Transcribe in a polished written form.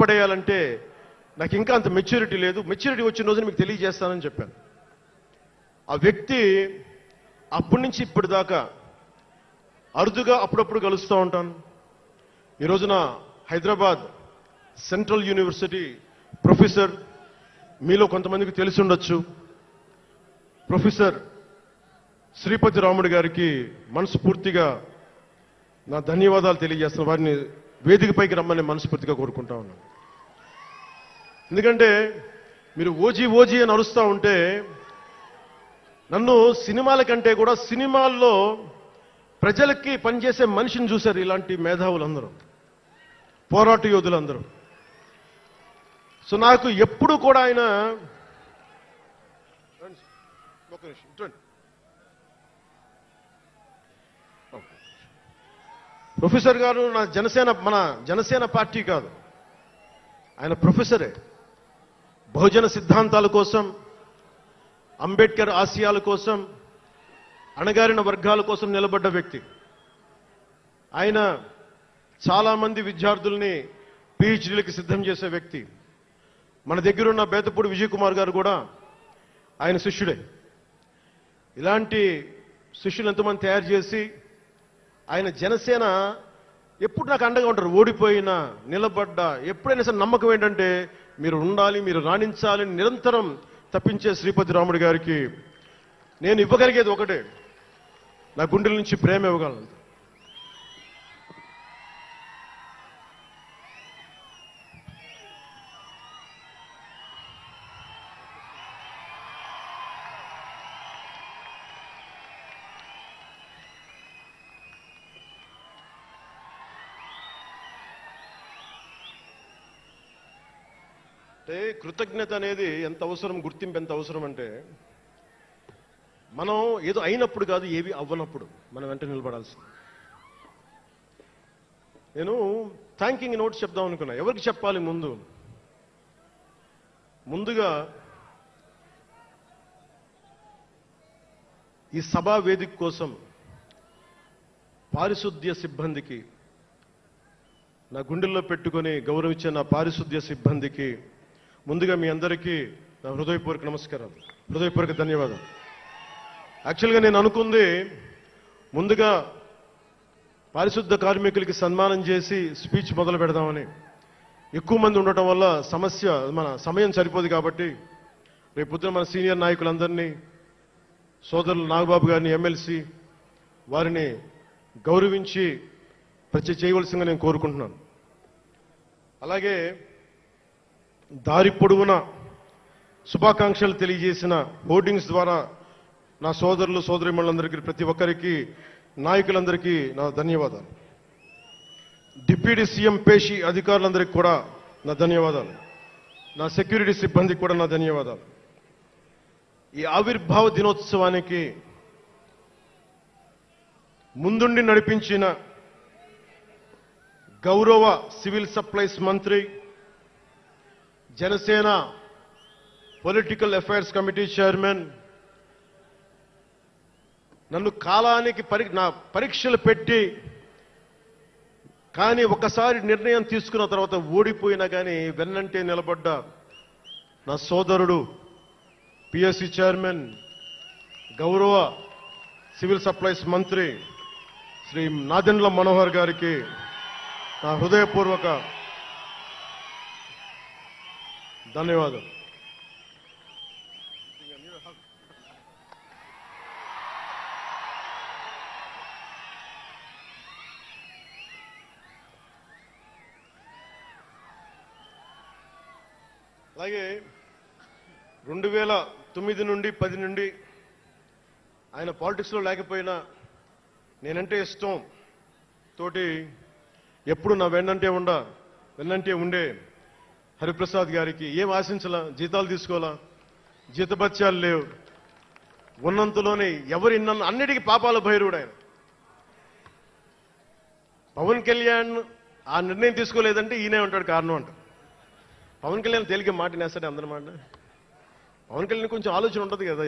పడేయాలంటే నాకు ఇంకా అంత మెచ్యూరిటీ లేదు, మెచ్యూరిటీ వచ్చిన రోజున మీకు తెలియజేస్తానని చెప్పాను. ఆ వ్యక్తి అప్పటి నుంచి ఇప్పటిదాకా అరుదుగా అప్పుడప్పుడు కలుస్తూ ఉంటాను. ఈ రోజున హైదరాబాద్ సెంట్రల్ యూనివర్సిటీ ప్రొఫెసర్, మీలో కొంతమందికి తెలిసి ఉండొచ్చు, ప్రొఫెసర్ శ్రీపతి రాముడు గారికి మనస్ఫూర్తిగా నా ధన్యవాదాలు తెలియజేస్తున్నాను. వారిని వేదికపైకి రమ్మని మనస్ఫూర్తిగా కోరుకుంటా ఉన్నాను. ఎందుకంటే మీరు ఓజీ ఓజీ అని అరుస్తూ ఉంటే నన్ను సినిమాల కంటే కూడా సినిమాల్లో ప్రజలకి పనిచేసే మనిషిని చూశారు ఇలాంటి మేధావులందరూ, పోరాట యోధులందరూ. సో నాకు ఎప్పుడు కూడా ఆయన ప్రొఫెసర్ గారు మన జనసేన పార్టీ కాదు, ఆయన ప్రొఫెసరే. బహుజన సిద్ధాంతాల కోసం, అంబేద్కర్ ఆశయాల కోసం, అణగారిన వర్గాల కోసం నిలబడ్డ వ్యక్తి. ఆయన చాలామంది విద్యార్థుల్ని పిహెచ్డీలకి సిద్ధం చేసే వ్యక్తి. మన దగ్గరున్న బేతపూడి విజయ్ కుమార్ గారు కూడా ఆయన శిష్యుడే. ఇలాంటి శిష్యులు ఎంతమంది తయారు చేసి ఆయన జనసేన ఎప్పుడు నాకు అండగా ఉంటారు. ఓడిపోయినా నిలబడ్డా ఎప్పుడైనా సరే నమ్మకం ఏంటంటే మీరు ఉండాలి, మీరు రాణించాలని నిరంతరం తప్పించే శ్రీపతి రాముడు గారికి నేను ఇవ్వగలిగేది ఒకటే, నా గుండెల నుంచి ప్రేమ ఇవ్వగలను. అంటే కృతజ్ఞత అనేది ఎంత అవసరం, గుర్తింపు ఎంత అవసరం అంటే మనం ఏదో అయినప్పుడు కాదు, ఏవి అవ్వనప్పుడు మనం వెంట నిలబడాల్సింది. నేను థ్యాంకింగ్ నోట్స్ చెప్దాం అనుకున్నా. ఎవరికి చెప్పాలి? ముందుగా ఈ సభా వేదిక కోసం పారిశుద్ధ్య సిబ్బందికి, నా గుండెల్లో పెట్టుకొని గౌరవించే నా పారిశుద్ధ్య సిబ్బందికి ముందుగా మీ అందరికీ నా హృదయపూర్వక నమస్కారాలు, హృదయపూర్వక ధన్యవాదాలు. యాక్చువల్గా నేను అనుకుంది ముందుగా పారిశుద్ధ కార్మికులకి సన్మానం చేసి స్పీచ్ మొదలు పెడదామని. ఎక్కువ మంది ఉండటం వల్ల మన సమయం సరిపోదు కాబట్టి రేపు పొద్దున మన సీనియర్ నాయకులందరినీ, సోదరులు నాగబాబు గారిని, ఎమ్మెల్సీ వారిని గౌరవించి చేయవలసిందిగా నేను కోరుకుంటున్నాను. అలాగే దారి పొడవునా శుభాకాంక్షలు తెలియజేసిన హోర్డింగ్స్ ద్వారా నా సోదరులు సోదరీమణులందరికీ, ప్రతి ఒక్కరికి, నాయకులందరికీ నా ధన్యవాదాలు. డిప్యూటీ సీఎం పేషి అధికారులందరికీ కూడా నా ధన్యవాదాలు. నా సెక్యూరిటీ సిబ్బందికి కూడా నా ధన్యవాదాలు. ఈ ఆవిర్భావ దినోత్సవానికి ముందుండి నడిపించిన గౌరవ సివిల్ సప్లైస్ మంత్రి, Janasena political affairs committee chairman, నన్ను కాలానికి నా పరీక్షలు పెట్టి కానీ ఒకసారి నిర్ణయం తీసుకున్న తర్వాత ఓడిపోయినా కానీ వెన్నంటే నిలబడ్డ నా సోదరుడు, పిఎస్సి చైర్మన్, గౌరవ సివిల్ సప్లైస్ మంత్రి శ్రీ నాదెండ్ల మనోహర్ గారికి నా హృదయపూర్వక ధన్యవాదాలు. అలాగే 2009 నుండి 10 నుండి ఆయన పాలిటిక్స్లో లేకపోయినా నేనంటే ఇష్టం తోటి ఎప్పుడు నా వెన్నంటే ఉండే హరిప్రసాద్ గారికి ఏం ఆశించాలా, జీతాలు తీసుకోవాలా, జీతభత్యాలు లేవు, ఉన్నంతలోనే అన్నిటికీ పాపాల భైరవుడు ఆయన. పవన్ కళ్యాణ్ ఆ నిర్ణయం తీసుకోలేదంటే ఈయనే ఉంటాడు కారణం అంట. పవన్ కళ్యాణ్ తేలిక మాట నేస్తాడే అందరి మాట. పవన్ కళ్యాణ్ కొంచెం ఆలోచన ఉంటుంది కదా.